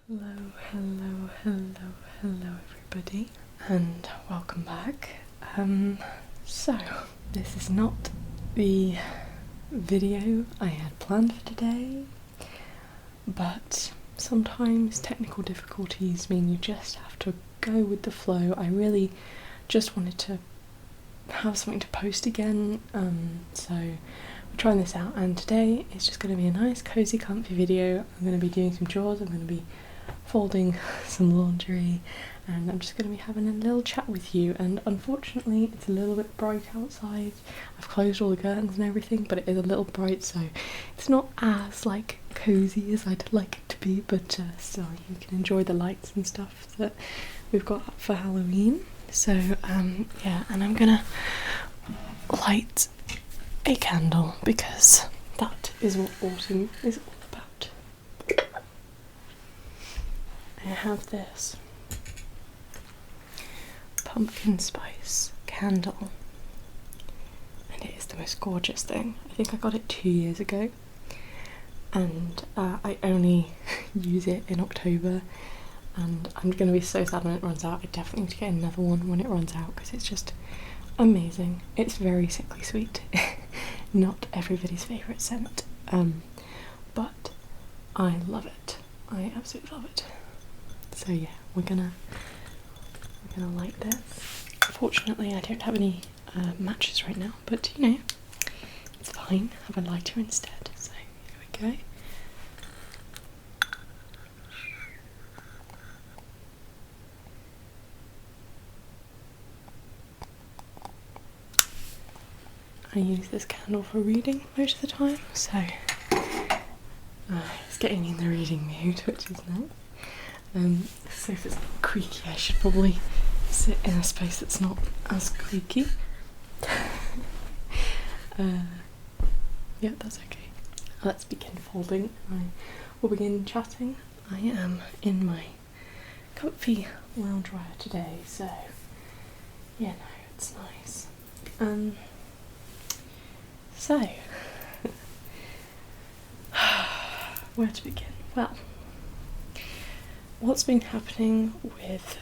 Hello everybody, and welcome back. So this is not the video I had planned for today, but sometimes technical difficulties mean you just have to go with the flow. I really just wanted to have something to post again, so we're trying this out, and today it's just going to be a nice cozy comfy video. I'm going to be doing some chores, I'm going to be folding some laundry, and I'm just going to be having a little chat with you. And unfortunately it's a little bit bright outside. I've closed all the curtains and everything, but it is a little bright, so it's not as like cozy as I'd like it to be, but still you can enjoy the lights and stuff that we've got up for Halloween. So yeah, and I'm gonna light a candle because that is what autumn is all about. I have this pumpkin spice candle, and it is the most gorgeous thing. I think I got it 2 years ago, and I only use it in October, and I'm going to be so sad when it runs out. I definitely need to get another one when it runs out because it's just amazing. It's very sickly sweet. Not everybody's favourite scent, but I love it. I absolutely love it. So yeah, we're gonna light this. Fortunately, I don't have any matches right now, but you know, it's fine. Have a lighter instead. So here we go. I use this candle for reading most of the time, so it's getting me in the reading mood, which is nice. So if it's creaky, I should probably sit in a space that's not as creaky. Yeah, that's okay. Let's begin folding. I will begin chatting. I am in my comfy loungewear today, so yeah, no, it's nice. So where to begin? Well, what's been happening with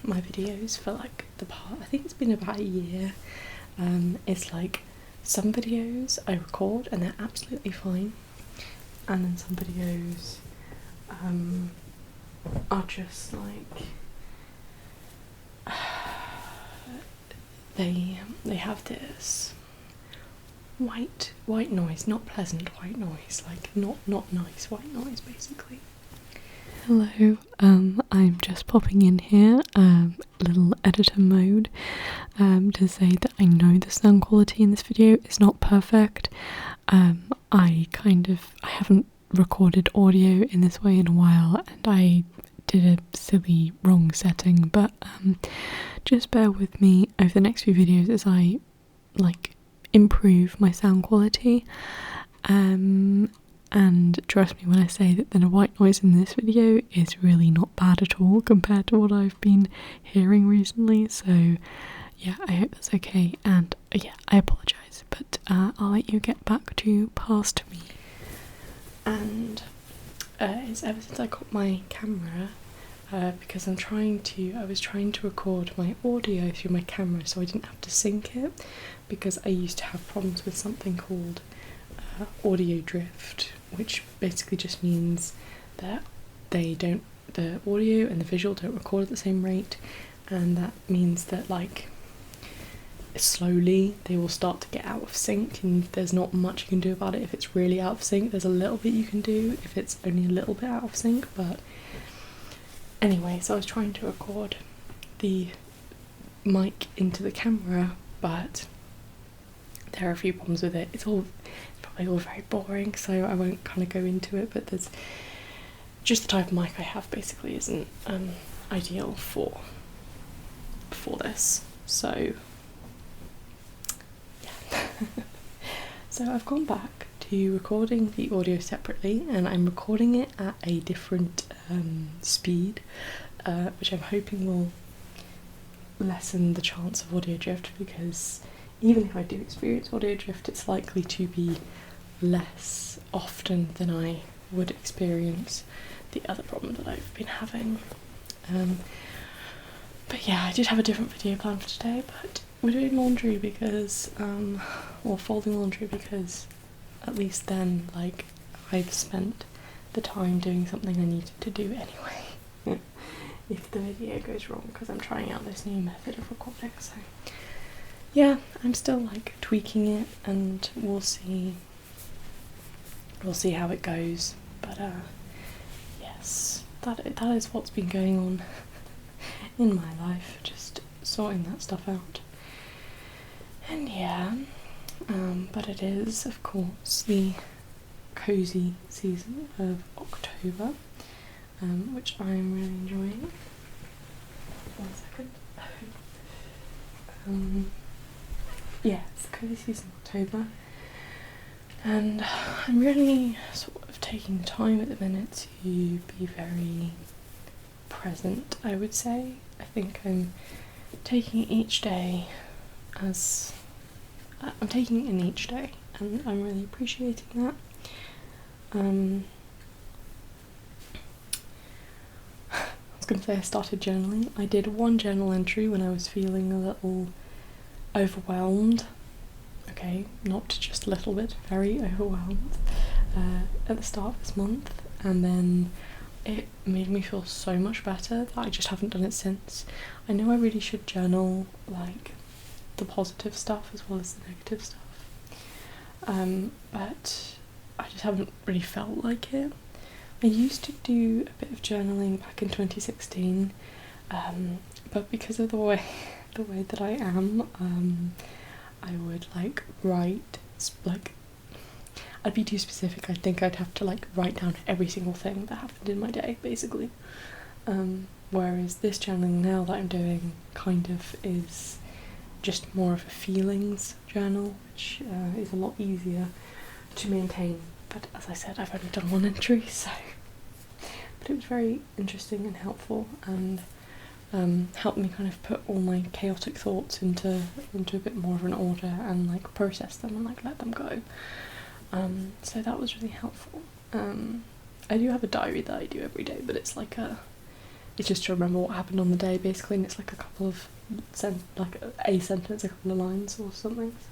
my videos for like the past, I think it's been about a year, it's like some videos I record and they're absolutely fine, and then some videos are just like they have this white noise, not pleasant white noise, like not nice white noise basically. Hello, I'm just popping in here, little editor mode, to say that I know the sound quality in this video is not perfect. I haven't recorded audio in this way in a while, and I did a silly wrong setting, but just bear with me over the next few videos as I like improve my sound quality. And trust me when I say that the white noise in this video is really not bad at all compared to what I've been hearing recently, so yeah, I hope that's okay, and yeah, I apologise, but I'll let you get back to past me. And it's ever since I got my camera, because I was trying to record my audio through my camera so I didn't have to sync it, because I used to have problems with something called audio drift, which basically just means that the audio and the visual don't record at the same rate, and that means that like slowly they will start to get out of sync, and there's not much you can do about it. If it's really out of sync, there's a little bit you can do if it's only a little bit out of sync. But anyway, so I was trying to record the mic into the camera, but there are a few problems with it. It's probably all very boring, so I won't kind of go into it, but there's just the type of mic I have basically isn't ideal for this, so yeah. So I've gone back to recording the audio separately, and I'm recording it at a different speed, which I'm hoping will lessen the chance of audio drift, because even if I do experience audio drift, it's likely to be less often than I would experience the other problem that I've been having. But yeah, I did have a different video planned for today, but we're doing laundry because, or folding laundry because at least then, like, I've spent the time doing something I needed to do anyway. If the video goes wrong, because I'm trying out this new method of recording, so yeah, I'm still like tweaking it, and we'll see how it goes. But yes, that is what's been going on in my life, just sorting that stuff out. And yeah, but it is of course the cosy season of October, which I'm really enjoying. 1 second. Yeah, it's the cosy season of October, and I'm really sort of taking the time at the minute to be very present, I would say. I think I'm taking each day as I'm taking it in each day, and I'm really appreciating that. I was going to say I started journaling. I did one journal entry when I was feeling a little overwhelmed. Okay, not just a little bit, very overwhelmed at the start of this month, and then it made me feel so much better that I just haven't done it since. I know I really should journal like the positive stuff as well as the negative stuff, but I just haven't really felt like it. I used to do a bit of journaling back in 2016, but because of the way that I am, I would like write, like, I'd be too specific. I think I'd have to like write down every single thing that happened in my day, basically. Whereas this journaling now that I'm doing kind of is just more of a feelings journal, which is a lot easier to maintain. But as I said, I've only done one entry, so. But it was very interesting and helpful, and helped me kind of put all my chaotic thoughts into a bit more of an order and like process them and like let them go. So that was really helpful. I do have a diary that I do every day, but it's like it's just to remember what happened on the day basically, and it's like a couple of like a sentence, a couple of lines or something. So,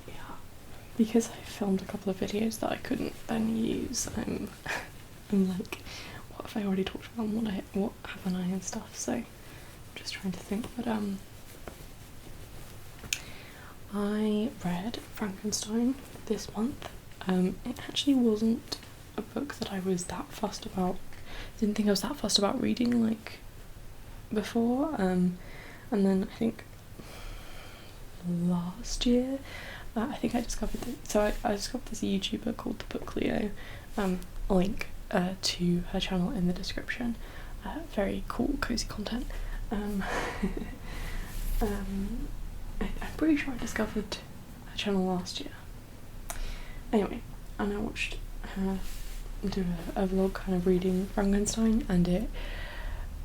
yeah, because I filmed a couple of videos that I couldn't then use, I'm like, what have I already talked about and what haven't I and stuff, so I'm just trying to think. But I read Frankenstein this month. It actually wasn't a book that I was that fussed about. Didn't think I was that fussed about reading like before, and then I think last year I think I discovered I discovered this YouTuber called the Book Leo. A link to her channel in the description. Very cool, cozy content. I'm pretty sure I discovered her channel last year. Anyway, and I watched her do a vlog kind of reading Frankenstein, and it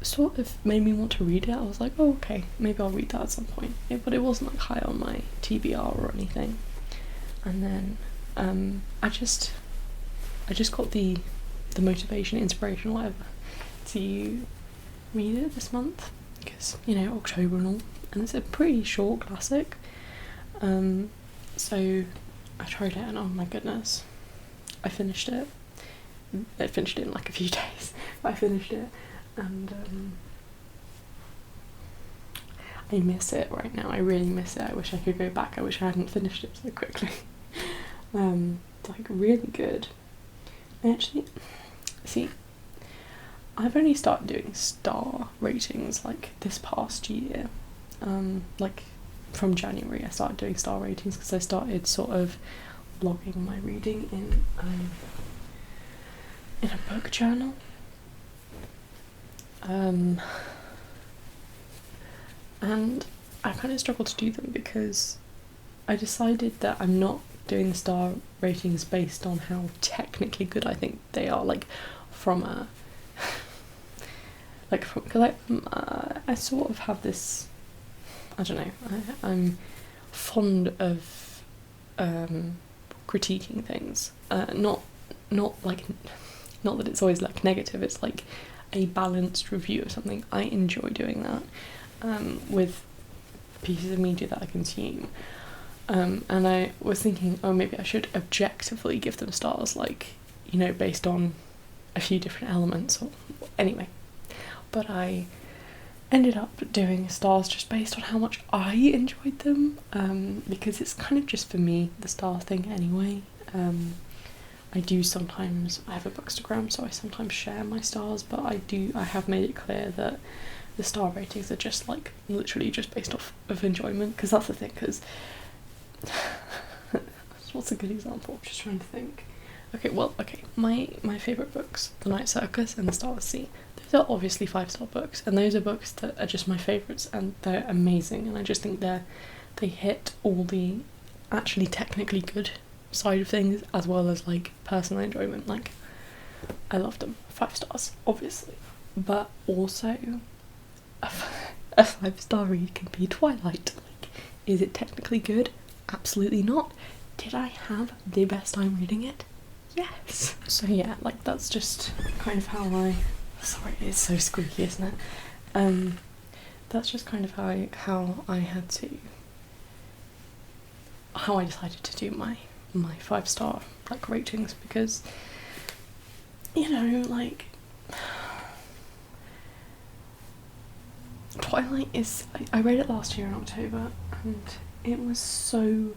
sort of made me want to read it. I was like, oh okay, maybe I'll read that at some point. But it wasn't like high on my TBR or anything. And then I just got the motivation, inspiration, whatever, to read it this month, because, you know, October and all, and it's a pretty short classic. So I tried it, and oh my goodness, I finished it. I finished it in like a few days, but I finished it, and I miss it right now. I really miss it. I wish I could go back. I wish I hadn't finished it so quickly. It's like really good. I actually, see, I've only started doing star ratings like this past year. Like from January I started doing star ratings because I started sort of logging my reading in a book journal. And I kind of struggled to do them because I decided that I'm not doing the star ratings based on how technically good I think they are, like from a because I sort of have this, I don't know, I'm fond of critiquing things, not like, not that it's always like negative, it's like a balanced review of something. I enjoy doing that with pieces of media that I consume. And I was thinking, oh, maybe I should objectively give them stars, like, you know, based on a few different elements, or anyway. But I ended up doing stars just based on how much I enjoyed them, because it's kind of just for me, the star thing anyway. I do sometimes, I have a Bookstagram, so I sometimes share my stars, but I have made it clear that the star ratings are just like literally just based off of enjoyment, because that's the thing, because what's a good example? I'm just trying to think. Okay, my favourite books, The Night Circus and The Starless Sea, those are obviously 5-star books, and those are books that are just my favourites, and they're amazing, and I just think they hit all the actually technically good side of things, as well as like personal enjoyment. Like, I love them. 5 stars, obviously. But also, a 5-star read can be Twilight. Like, is it technically good? Absolutely not. Did I have the best time reading it? Yes. So yeah, like, that's just kind of how sorry, it's so squeaky, isn't it? That's just kind of how I decided to do my 5-star like ratings, because, you know, like, Twilight is, I read it last year in October, and it was so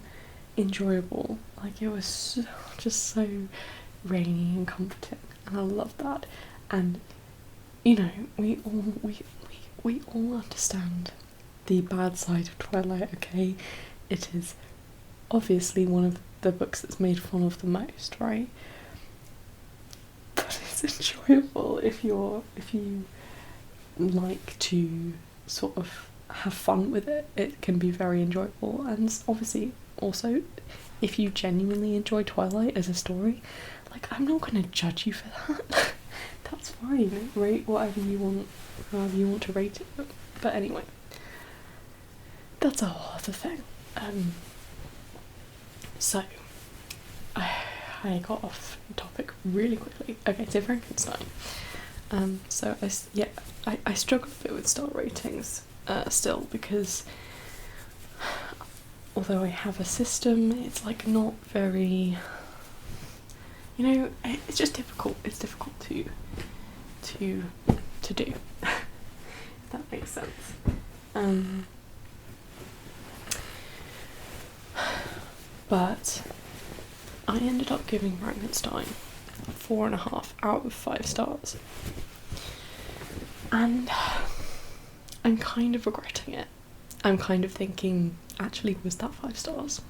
enjoyable. Like, it was just so rainy and comforting, and I loved that. And, you know, we all understand the bad side of Twilight, okay? It is obviously one of the books that's made fun of the most, right? But it's enjoyable if you like to sort of have fun with it. It can be very enjoyable, and obviously also if you genuinely enjoy Twilight as a story, like, I'm not going to judge you for that. That's fine. Rate whatever you want, however you want to rate it. But anyway, that's a whole other thing. So I got off topic really quickly. Okay, so Frankenstein. So I struggle a bit with star ratings still, because although I have a system, it's like not very, you know, it's just difficult. It's difficult to do, if that makes sense. But I ended up giving Frankenstein 4.5 out of 5 stars, and I'm kind of regretting it. I'm kind of thinking, actually, was that 5 stars?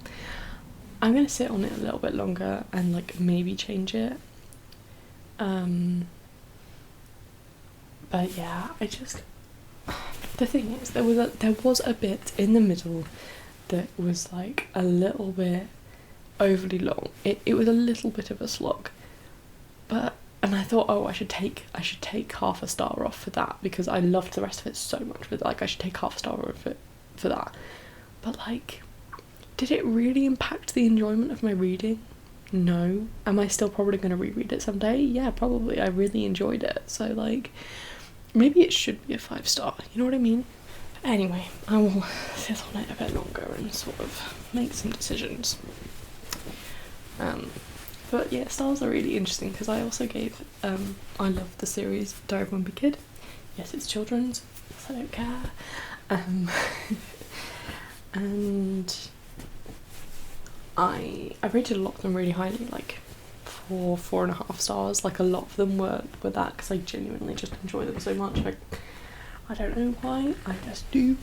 I'm gonna sit on it a little bit longer and like maybe change it. But yeah, the thing is, there was a bit in the middle that was like a little bit overly long. It was a little bit of a slog, and I thought, oh, I should take half a star off for that, because I loved the rest of it so much, but like, I should take half a star off it for that. But like, did it really impact the enjoyment of my reading? No. Am I still probably going to reread it someday? Yeah, probably. I really enjoyed it, so like, maybe it should be a 5-star, you know what I mean? Anyway, I will sit on it a bit longer and sort of make some decisions. But yeah, stars are really interesting, because I also gave, I love the series Diary of a Wimpy Kid. Yes, it's children's, so I don't care. And I rated a lot of them really highly, like 4.5 stars. Like, a lot of them were that, because I genuinely just enjoy them so much. Like, I don't know why, I just do.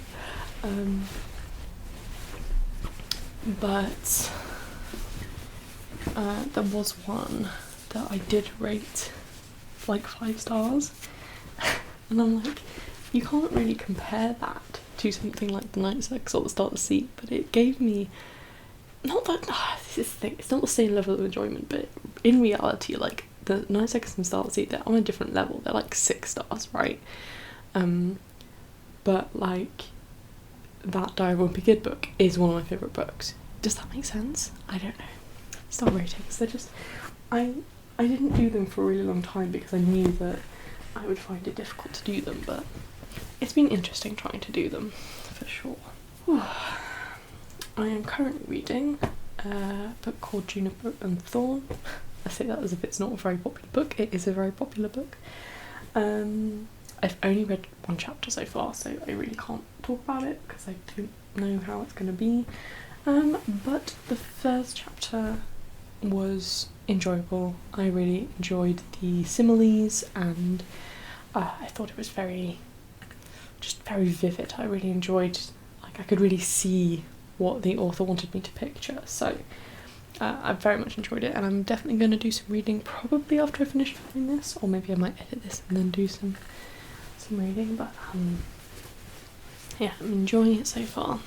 But there was one that I did rate like 5 stars, and I'm like, you can't really compare that to something like The Night Circus or The Starless Sea, but it gave me, not that, this is the thing, it's not the same level of enjoyment, but in reality, like, The Night Circus and Starless Sea, they're on a different level. They're like 6 stars, right? But like, that Diary of a Wimpy Kid book is one of my favourite books. Does that make sense? I don't know. Star ratings, they're just, I I didn't do them for a really long time because I knew that I would find it difficult to do them, but it's been interesting trying to do them, for sure. I am currently reading a book called Juniper and Thorn. I say that as if it's not a very popular book. It is a very popular book. I've only read one chapter so far, so I really can't talk about it because I don't know how it's going to be. But the first chapter was enjoyable. I really enjoyed the similes, and I thought it was very vivid. I really enjoyed, like, I could really see what the author wanted me to picture, so I very much enjoyed it, and I'm definitely going to do some reading probably after I finish filming this, or maybe I might edit this and then do some reading, but yeah, I'm enjoying it so far.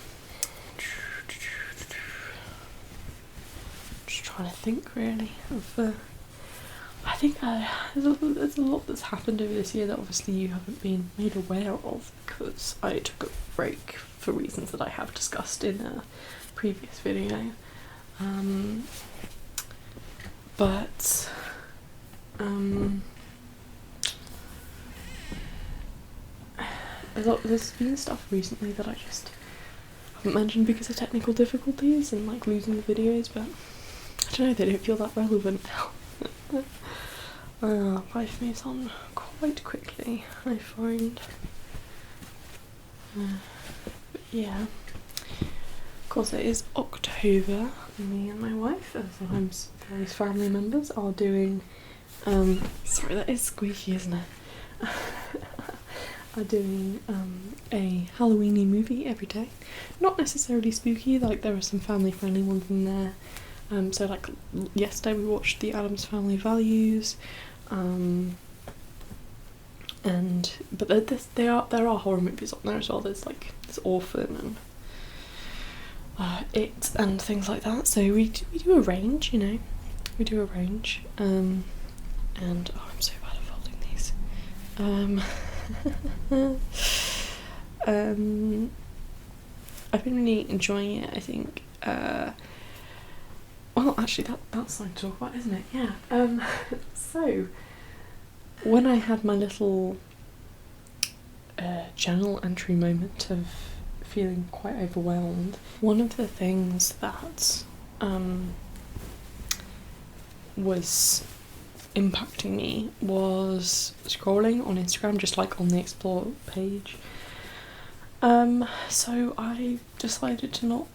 Just trying to think really of I think there's a lot that's happened over this year that obviously you haven't been made aware of because I took a break for reasons that I have discussed in a previous video. But there's been stuff recently that I just haven't mentioned because of technical difficulties and like losing the videos, but I don't know, they don't feel that relevant now. Life moves on quite quickly, I find. But yeah, of course it is October, and me and my wife, and sometimes various family members are doing, sorry that is squeaky, isn't it? Are doing a Halloweeny movie every day. Not necessarily spooky, like there are some family friendly ones in there. So like yesterday we watched The Addams Family Values, but there are horror movies on there as well. There's like this Orphan and It and things like that. So we do a range, you know. We do a range. And oh, I'm so bad at folding these. I've been really enjoying it, I think. Well, actually, that's something to talk about, isn't it? Yeah. So, when I had my little journal entry moment of feeling quite overwhelmed, one of the things that was impacting me was scrolling on Instagram, just like on the explore page. So I decided to not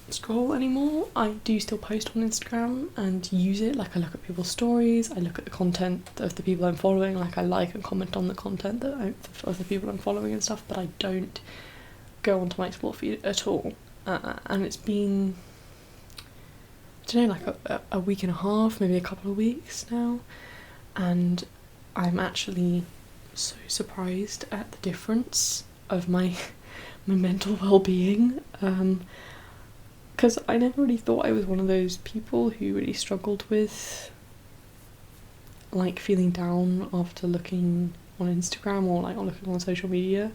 scroll anymore. I do still post on Instagram and use it, like I look at people's stories, I look at the content of the people I'm following, like I like and comment on the content of the people I'm following and stuff, but I don't go onto my explore feed at all. And it's been, I don't know, like a week and a half, maybe a couple of weeks now, and I'm actually so surprised at the difference of my mental well-being, because I never really thought I was one of those people who really struggled with like feeling down after looking on Instagram or like looking on social media,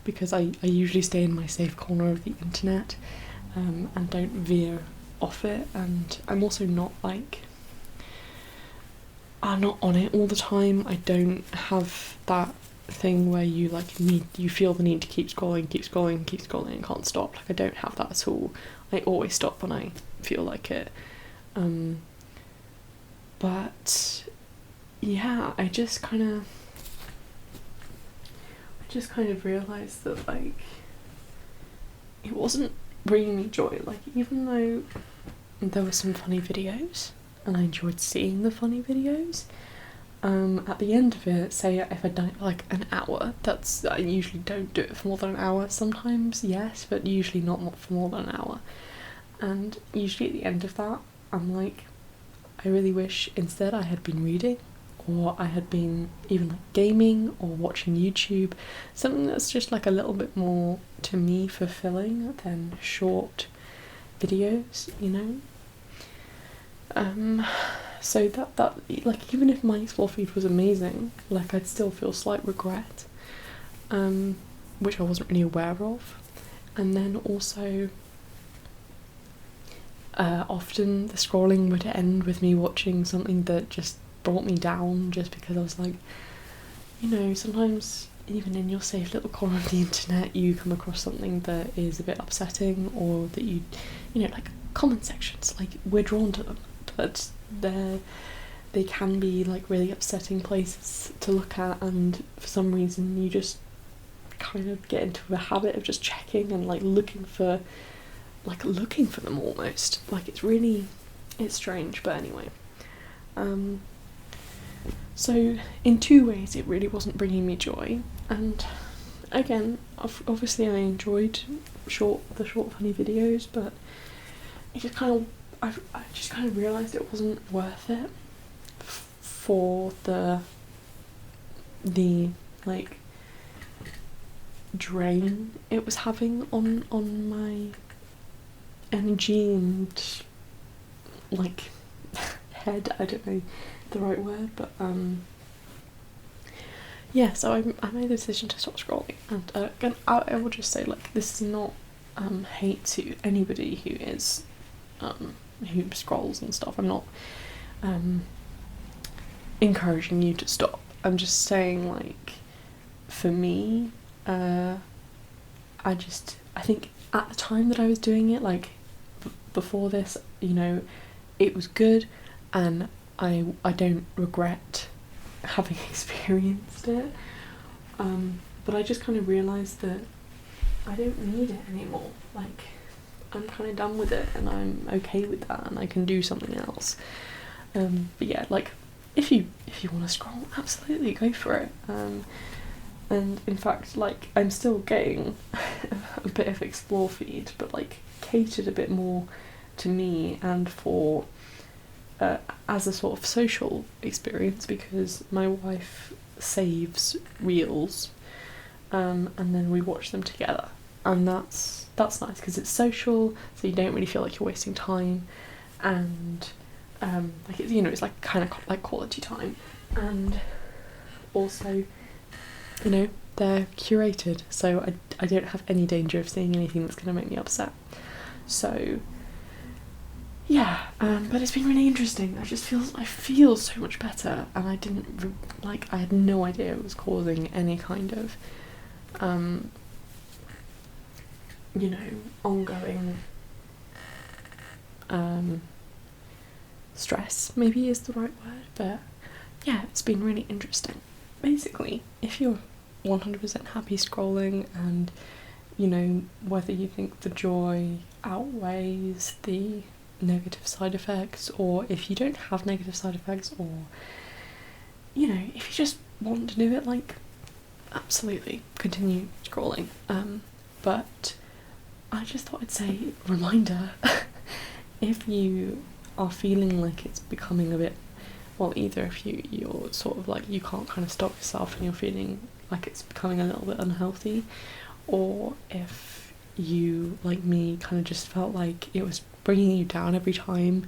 because I usually stay in my safe corner of the internet and don't veer off it, and I'm also not like, I'm not on it all the time. I don't have that thing where you feel the need to keep scrolling and can't stop. Like I don't have that at all. I always stop when I feel like it. But yeah, I just kind of realised that like it wasn't bringing me joy. Like even though there were some funny videos and I enjoyed seeing the funny videos, at the end of it, say if I'd done it for like an hour, I usually don't do it for more than an hour. Sometimes yes, but usually not for more than an hour. And usually at the end of that, I'm like, I really wish instead I had been reading, or I had been even like gaming or watching YouTube, something that's just like a little bit more to me fulfilling than short videos, you know. So that like even if my explore feed was amazing, like I'd still feel slight regret, which I wasn't really aware of. And then also often the scrolling would end with me watching something that just brought me down, just because I was like, you know, sometimes even in your safe little corner of the internet you come across something that is a bit upsetting, or that you know, like comment sections, like we're drawn to them, but they can be like really upsetting places to look at, and for some reason you just kind of get into a habit of just checking and like looking for them almost. Like it's strange, but anyway. So in two ways it really wasn't bringing me joy, and again, obviously I enjoyed the short funny videos, but it just kind of I just kind of realised it wasn't worth it for the like drain it was having on my energy and like head. I don't know the right word, but yeah, so I made the decision to stop scrolling, and again, I will just say, like, this is not hate to anybody who is who scrolls and stuff. I'm not encouraging you to stop. I'm just saying, like, for me, I think at the time that I was doing it, like before this, you know, it was good, and I don't regret having experienced it, but I just kind of realised that I don't need it anymore. Like, I'm kind of done with it, and I'm okay with that, and I can do something else. But yeah, like, if you want to scroll, absolutely go for it. And in fact, like, I'm still getting a bit of explore feed, but like catered a bit more to me and for as a sort of social experience, because my wife saves reels, and then we watch them together, and that's nice because it's social, so you don't really feel like you're wasting time, and like, it's, you know, it's like kind of like quality time, and also, you know, they're curated, so I don't have any danger of seeing anything that's going to make me upset. So yeah, but it's been really interesting. I feel so much better, and I didn't I had no idea it was causing any kind of you know, ongoing stress, maybe is the right word, but yeah, it's been really interesting. Basically, if you're 100% happy scrolling, and you know, whether you think the joy outweighs the negative side effects, or if you don't have negative side effects, or, you know, if you just want to do it, like, absolutely continue scrolling. But I just thought I'd say, reminder, if you are feeling like it's becoming a bit, well, either if you're sort of like, you can't kind of stop yourself and you're feeling like it's becoming a little bit unhealthy, or if you, like me, kind of just felt like it was bringing you down every time,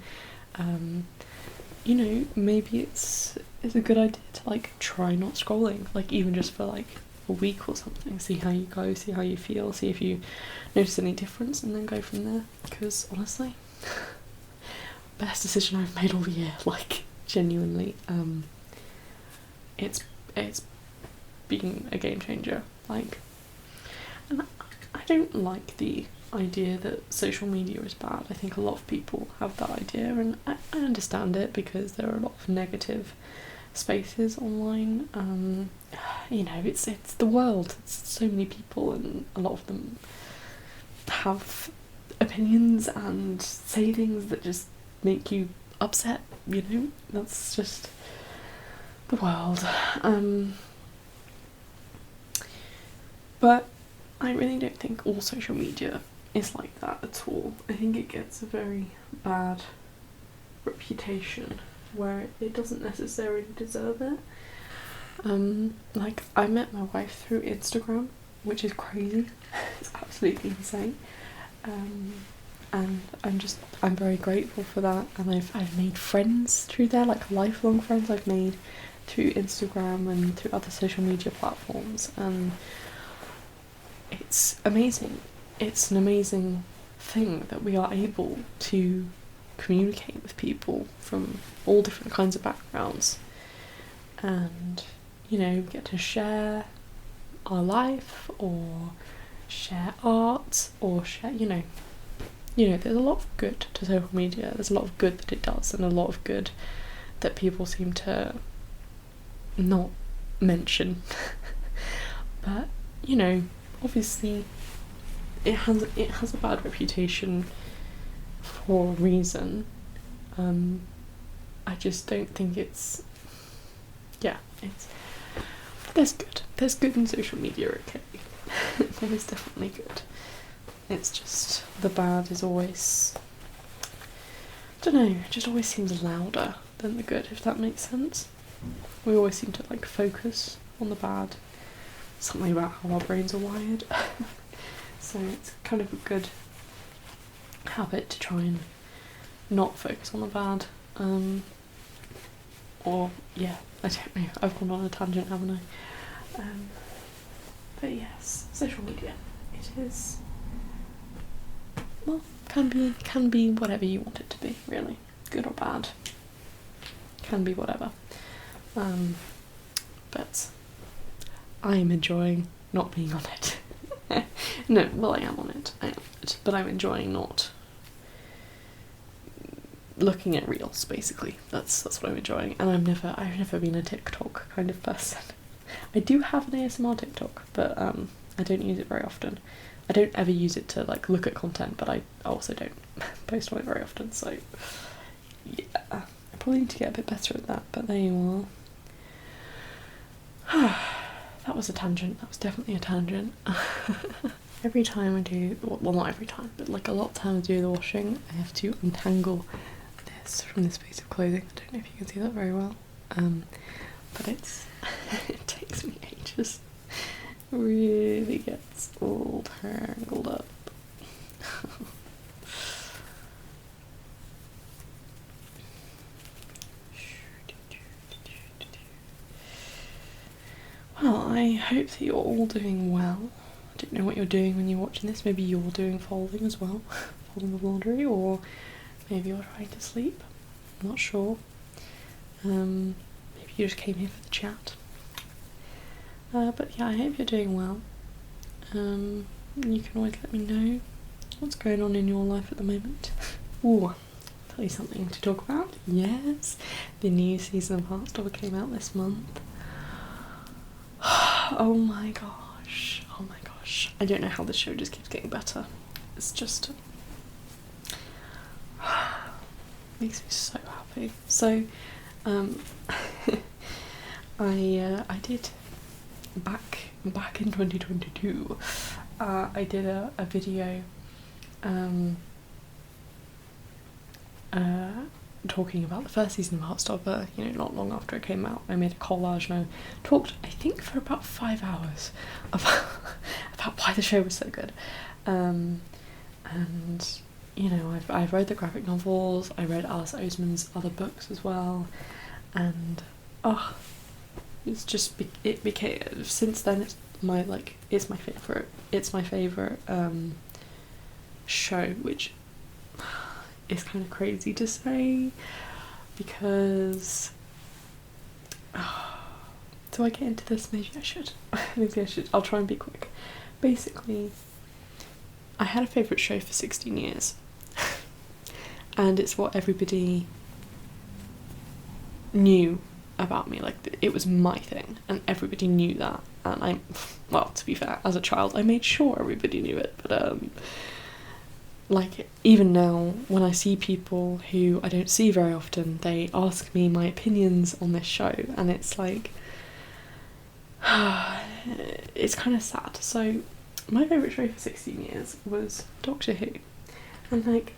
you know, maybe it's a good idea to like try not scrolling, like even just for like a week or something, see how you go, see how you feel, see if you notice any difference, and then go from there. Because honestly, best decision I've made all year, like, genuinely. It's been a game changer, like, and I don't like the idea that social media is bad. I think a lot of people have that idea, and I understand it, because there are a lot of negative spaces online. You know, it's the world, it's so many people, and a lot of them have opinions and say things that just make you upset, you know, that's just the world. But I really don't think all social media is like that at all. I think it gets a very bad reputation where it doesn't necessarily deserve it. Like, I met my wife through Instagram, which is crazy. It's absolutely insane. And I'm very grateful for that, and I've made friends through there, like lifelong friends I've made through Instagram and through other social media platforms, and it's amazing. It's an amazing thing that we are able to communicate with people from all different kinds of backgrounds, and you know, get to share our life or share art or share, you know, there's a lot of good to social media. There's a lot of good that it does, and a lot of good that people seem to not mention. But you know, obviously it has a bad reputation for a reason. I just don't think it's there's good in social media, okay. There is definitely good. It's just the bad is always, I don't know, it just always seems louder than the good, if that makes sense. We always seem to like focus on the bad. Something about how our brains are wired. So it's kind of a good habit to try and not focus on the bad. Or yeah, I don't know, I've gone on a tangent, haven't I? But yes, social media, it is, well, can be whatever you want it to be, really. Good or bad. Can be whatever. But I am enjoying not being on it. No, well, I am on it, but I'm enjoying not looking at reels, basically. That's what I'm enjoying. And I've never been a TikTok kind of person. I do have an ASMR TikTok, but I don't use it very often. I don't ever use it to like look at content, but I also don't post on it very often, so yeah, I probably need to get a bit better at that, but there you are. That was a tangent. That was definitely a tangent. Every time I do, well, not every time, but like a lot of times I do the washing, I have to untangle this from this piece of clothing. I don't know if you can see that very well, but it's it takes me ages. It really gets all tangled up. Well, I hope that you're all doing well. I don't know what you're doing when you're watching this. Maybe you're doing folding as well, folding the laundry, or maybe you're trying to sleep. I'm not sure. Maybe you just came here for the chat. But yeah, I hope you're doing well. You can always let me know what's going on in your life at the moment. Ooh, I'll tell you something to talk about. Yes, the new season of Heartstopper came out this month. Oh my gosh. I don't know how this show just keeps getting better. It's just makes me so happy. So I did back in 2022 I did a video talking about the first season of Heartstopper, you know, not long after it came out. I made a collage and I talked, I think, for about 5 hours about why the show was so good. And you know, I've read the graphic novels, I read Alice Oseman's other books as well, and it's just it became, since then it's my favorite show, which is kind of crazy to say, because do I get into this? Maybe I should. Maybe I should. I'll try and be quick. Basically, I had a favourite show for 16 years and it's what everybody knew about me. Like, it was my thing and everybody knew that, and well, to be fair, as a child I made sure everybody knew it, but like, even now, when I see people who I don't see very often, they ask me my opinions on this show, and it's like, it's kind of sad. So, my favourite show for 16 years was Doctor Who, and like,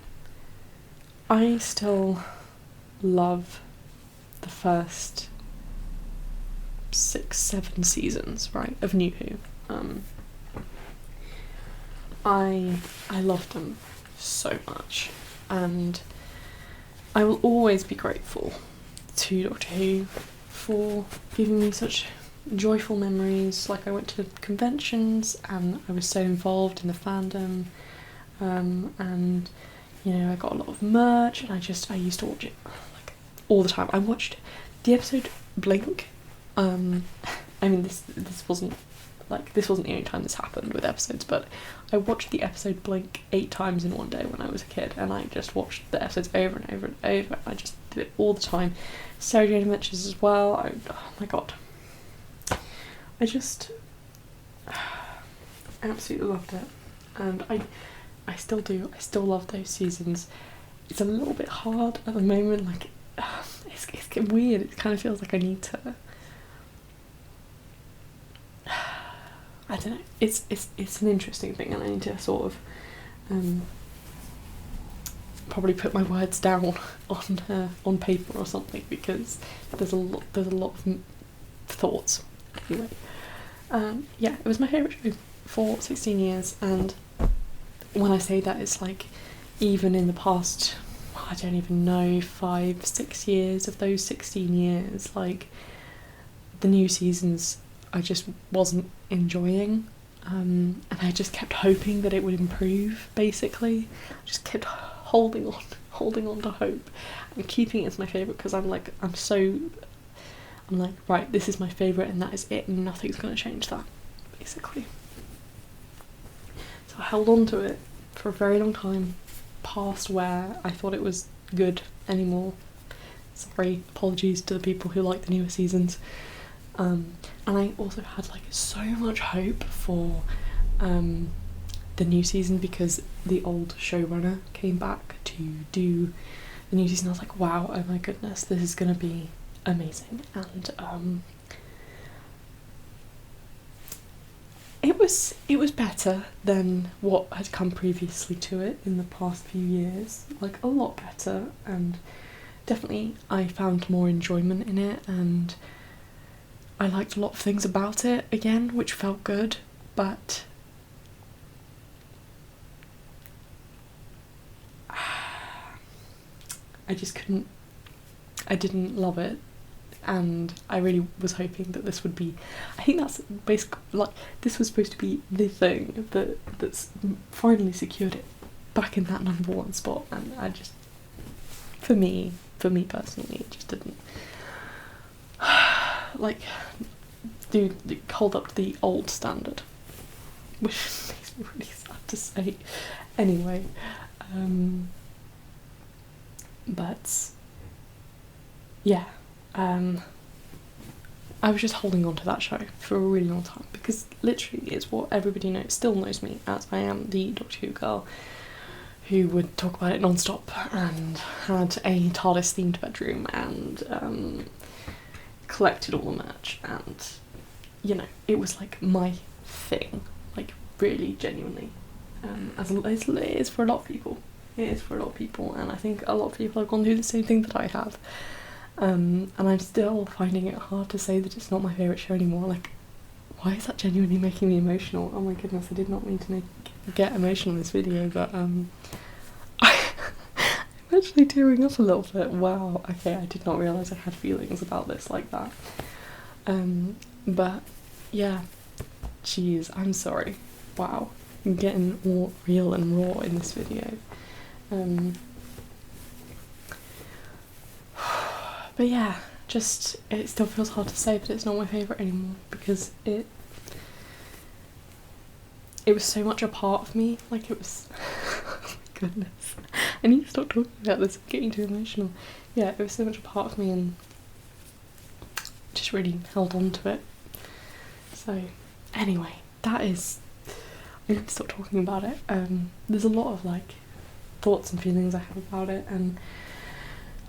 I still love the first 6-7 seasons, right, of New Who. I loved them so much, and I will always be grateful to Doctor Who for giving me such joyful memories. Like, I went to conventions and I was so involved in the fandom, and you know, I got a lot of merch, and I used to watch it like all the time. I watched the episode Blink. I mean, this wasn't the only time this happened with episodes, but I watched the episode Blink 8 times in one day when I was a kid, and I just watched the episodes over and over and over. I just did it all the time. Sarah Jane Adventures as well. Oh my god. I absolutely loved it, and I still do. I still love those seasons. It's a little bit hard at the moment, like it's getting weird. It kind of feels like I need to, I don't know, it's an interesting thing, and I need to sort of probably put my words down on paper or something, because there's a lot of thoughts. Anyway, yeah, it was my favourite show for 16 years, and when I say that, it's like even in the past, I don't even know, 5-6 years of those 16 years, like the new seasons I just wasn't enjoying, and I just kept hoping that it would improve. Basically, I just kept holding on to hope and keeping it as my favourite, because I'm like, right, this is my favourite and that is it, and nothing's going to change that, basically. So I held on to it for a very long time, past where I thought it was good anymore. Sorry, apologies to the people who like the newer seasons. And I also had like so much hope for the new season, because the old showrunner came back to do the new season. I was like, wow, oh my goodness, this is gonna be amazing. And it was better than what had come previously to it in the past few years, like a lot better, and definitely I found more enjoyment in it, and I liked a lot of things about it again, which felt good, but I didn't love it, and I really was hoping that this would be, I think that's basically, like, this was supposed to be the thing that's finally secured it back in that #1 spot, and I just, for me personally, it just didn't like hold up to the old standard, which makes me really sad to say. Anyway, but yeah, I was just holding on to that show for a really long time, because literally it's what everybody still knows me as. I am the Doctor Who girl who would talk about it non-stop, and had a TARDIS themed bedroom, and collected all the merch, and you know, it was like my thing, like really genuinely, as it is for a lot of people. It is for a lot of people, and I think a lot of people have gone through the same thing that I have, and I'm still finding it hard to say that it's not my favourite show anymore. Like, why is that genuinely making me emotional? Oh my goodness, I did not mean to get emotional in this video, but I'm actually tearing up a little bit. Wow, okay, I did not realise I had feelings about this like that. But yeah, jeez, I'm sorry. Wow, I'm getting all real and raw in this video. But yeah, just, it still feels hard to say that it's not my favourite anymore, because it was so much a part of me. Like, it was oh my goodness, I need to stop talking about this, I'm getting too emotional. Yeah, it was so much a part of me, and just really held on to it. So anyway, that is, I need to stop talking about it. There's a lot of like thoughts and feelings I have about it, and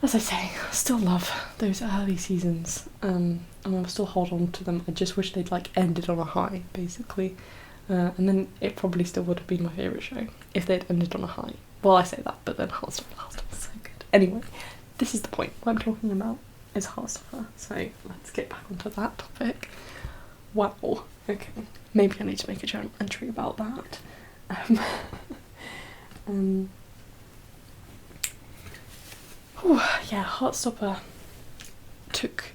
as I say, I still love those early seasons, and I'll still hold on to them. I just wish they'd like ended on a high, basically, and then it probably still would have been my favourite show if they'd ended on a high. Well, I say that, but then Heartstopper was so good. Anyway, this is the point. What I'm talking about is Heartstopper, so let's get back onto that topic. Wow, okay, maybe I need to make a journal entry about that. Yeah, Heartstopper took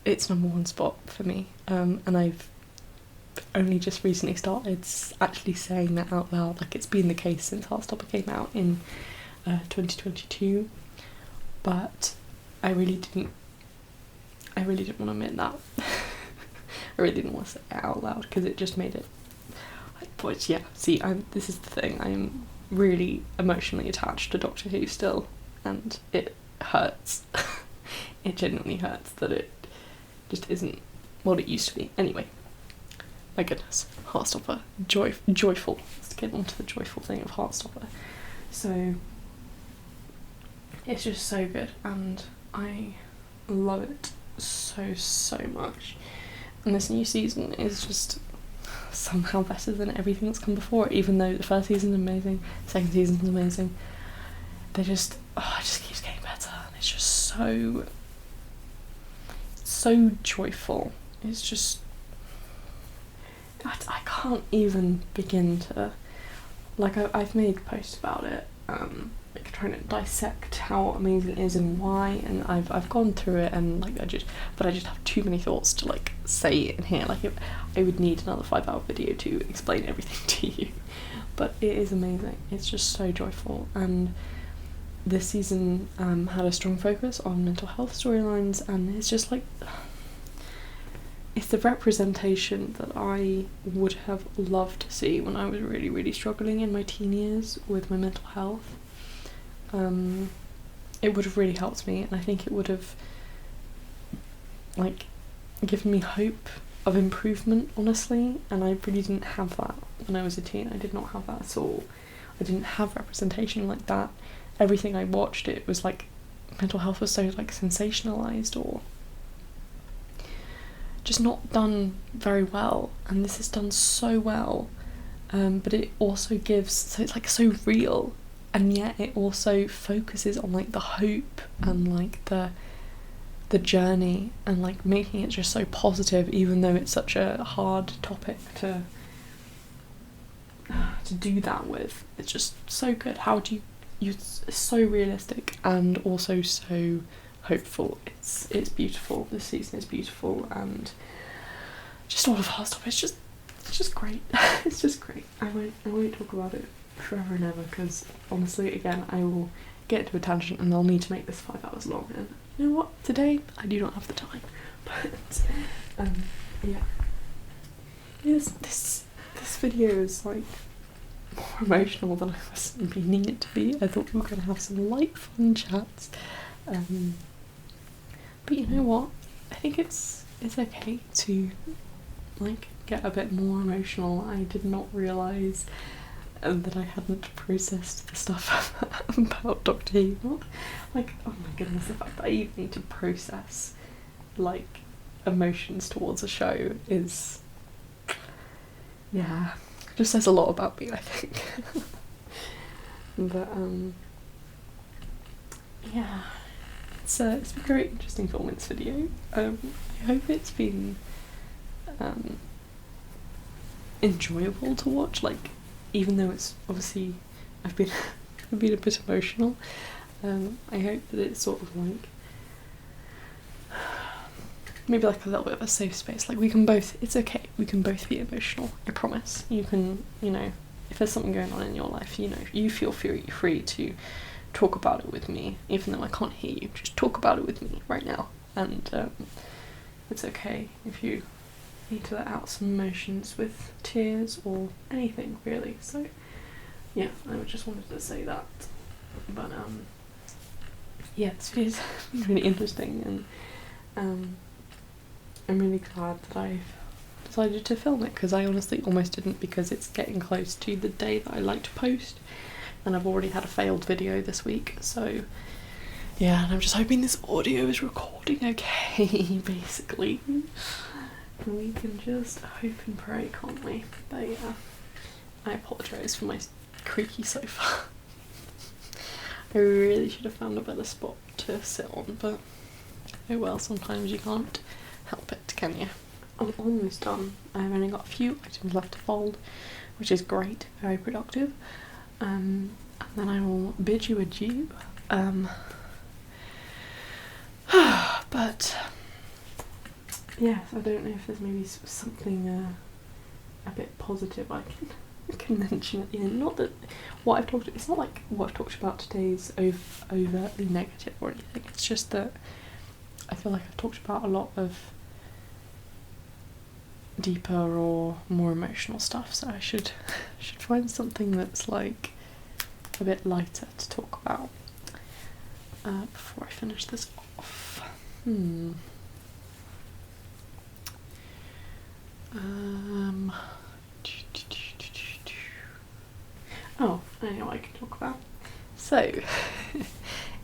its #1 spot for me, and I've only just recently started actually saying that out loud. Like, it's been the case since Heartstopper came out in 2022, but I really didn't want to admit that. I really didn't want to say it out loud because it just made it. But yeah, see, this is the thing. I'm really emotionally attached to Doctor Who still, and it hurts. It genuinely hurts that it just isn't what it used to be. Anyway, my goodness, Heartstopper, joyful. Let's get on to the joyful thing of Heartstopper. So it's just so good, and I love it so much. And this new season is just somehow better than everything that's come before, even though the first season's amazing, second season's amazing. It just keeps getting better, and it's just so joyful. It's just, I can't even begin to, like, I've made posts about it, like trying to dissect how amazing it is and why, and I've gone through it, and like I just have too many thoughts to like say it in here. Like I would need another 5-hour video to explain everything to you, but it is amazing. It's just so joyful, and this season had a strong focus on mental health storylines, and it's just like, it's the representation that I would have loved to see when I was really struggling in my teen years with my mental health. It would have really helped me, and I think it would have like given me hope of improvement, honestly, and I really didn't have that when I was a teen. I did not have that at all. I didn't have representation like that. Everything I watched, it was like mental health was so like sensationalized or just not done very well, and this is done so well, but it also gives, so it's like so real, and yet it also focuses on like the hope and like the journey, and like making it just so positive, even though it's such a hard topic to do that with. It's just so good. How do it's so realistic and also so hopeful. It's beautiful. This season is beautiful, and just all of Heartstopper. It's just great. It's just great. I won't talk about it forever and ever, because honestly, again, I will get into a tangent and I'll need to make this 5 hours long, and you know what, today I do not have the time. But yeah, this video is like more emotional than I was meaning it to be. I thought we were gonna have some light fun chats, but you know what, I think it's okay to like get a bit more emotional. I did not realise that I hadn't processed the stuff about Doctor Who. Not like, oh my goodness, the fact that I even need to process like emotions towards a show is, yeah, just says a lot about me, I think. But yeah, it's been a very interesting film in this video. I hope it's been enjoyable to watch, like, even though it's obviously I've been a bit emotional. I hope that it's sort of like maybe like a little bit of a safe space. Like, we can both, it's okay, we can both be emotional, I promise. You can, you know, if there's something going on in your life, you know, you feel free to talk about it with me, even though I can't hear you. Just talk about it with me right now, and it's okay if you need to let out some emotions with tears or anything, really. So yeah, I just wanted to say that. But yeah, this video's been really interesting, and I'm really glad that I've decided to film it, because I honestly almost didn't, because it's getting close to the day that I like to post, and I've already had a failed video this week. So yeah, and I'm just hoping this audio is recording okay, basically. And we can just hope and pray, can't we? But yeah, I apologise for my creaky sofa. I really should have found a better spot to sit on, but oh well, sometimes you can't help it, can you? I'm almost done. I've only got a few items left to fold, which is great, very productive. And then I will bid you adieu. But yes, I don't know if there's maybe something a bit positive I can can mention at the end. Not that it's not like what I've talked about today is overtly negative or anything. It's just that I feel like I've talked about a lot of deeper or more emotional stuff, so I should find something that's like a bit lighter to talk about before I finish this off. Oh, I know what I can talk about. So,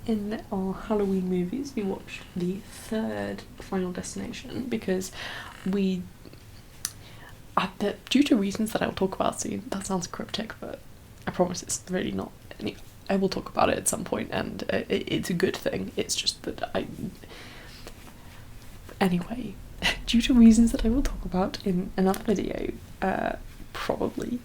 in our Halloween movies, we watched the third Final Destination because due to reasons that I will talk about soon. That sounds cryptic, but I promise it's really not. I will talk about it at some point, and it's a good thing. It's just that anyway, due to reasons that I will talk about in another video, probably.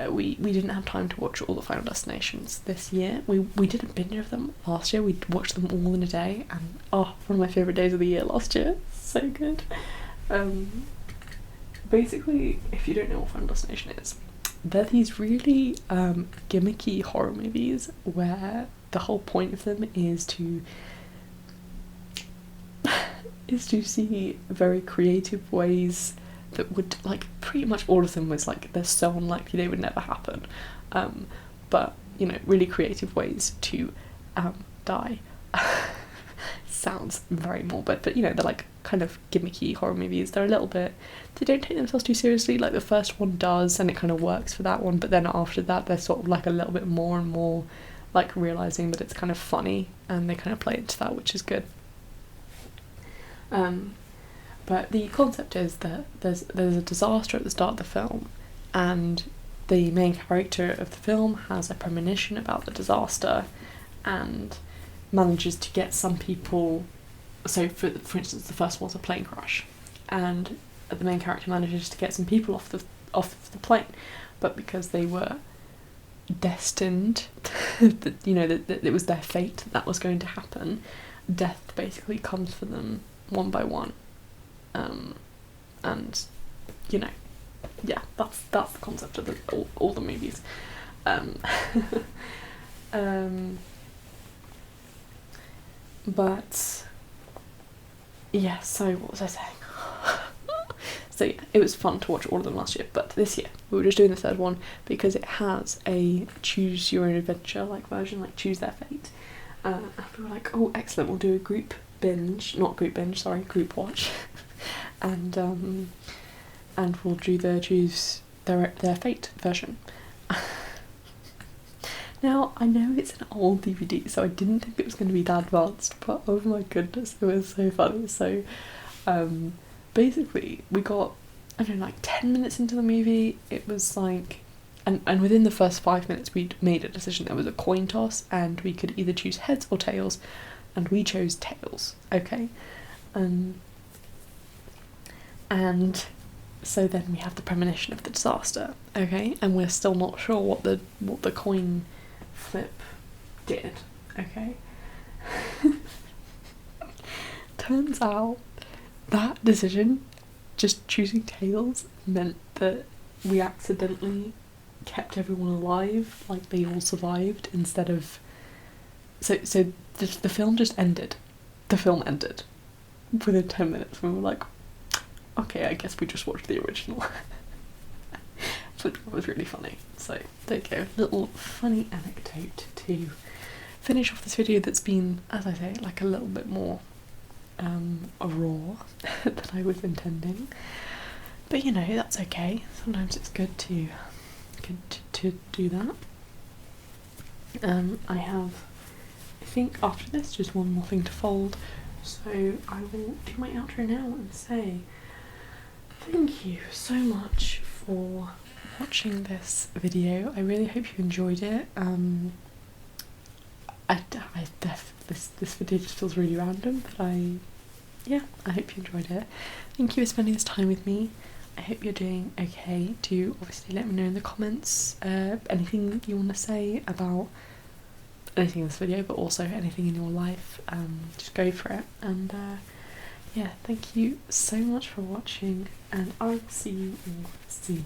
We didn't have time to watch all the Final Destinations this year. We did a binge of them last year. We watched them all in a day, and one of my favourite days of the year last year. So good. Basically, if you don't know what Final Destination is, they're these really gimmicky horror movies where the whole point of them is to see very creative ways that would, like, pretty much all of them was like they're so unlikely they would never happen, but you know, really creative ways to die. Sounds very morbid, but you know, they're like kind of gimmicky horror movies. They're a little bit, they don't take themselves too seriously, like the first one does, and it kind of works for that one, but then after that they're sort of like a little bit more and more like realising that it's kind of funny, and they kind of play into that, which is good. But the concept is that there's a disaster at the start of the film, and the main character of the film has a premonition about the disaster and manages to get some people. So for instance, the first one's a plane crash, and the main character manages to get some people off the plane, but because they were destined, that it was their fate that was going to happen, death basically comes for them one by one. And you know, yeah, that's the concept of all the movies. But yeah, so what was I saying? So yeah, it was fun to watch all of them last year, but this year we were just doing the third one because it has a choose your own adventure like version, like choose their fate. And we were like, oh excellent, we'll do a group watch. And we'll do the choose their fate version. Now, I know it's an old DVD, so I didn't think it was going to be that advanced, but oh my goodness, it was so funny. So basically we got, I don't know, like 10 minutes into the movie, it was like, and within the first 5 minutes we'd made a decision. There was a coin toss and we could either choose heads or tails, and we chose tails, okay? And so then we have the premonition of the disaster, okay? And we're still not sure what the coin flip did, okay? Turns out that decision, just choosing tails, meant that we accidentally kept everyone alive, like they all survived, instead of... So the film just ended. The film ended within 10 minutes. We were like, okay, I guess we just watched the original. But it was really funny. So there you go, little funny anecdote to finish off this video that's been, as I say, like a little bit more raw than I was intending. But you know, that's okay. Sometimes it's good to do that. I have, I think after this, just one more thing to fold. So I will do my outro now and say thank you so much for watching this video. I really hope you enjoyed it. This video just feels really random, but I hope you enjoyed it. Thank you for spending this time with me. I hope you're doing okay. Do obviously let me know in the comments anything you want to say about anything in this video, but also anything in your life. Just go for it. And yeah, thank you so much for watching, and I will see you all soon.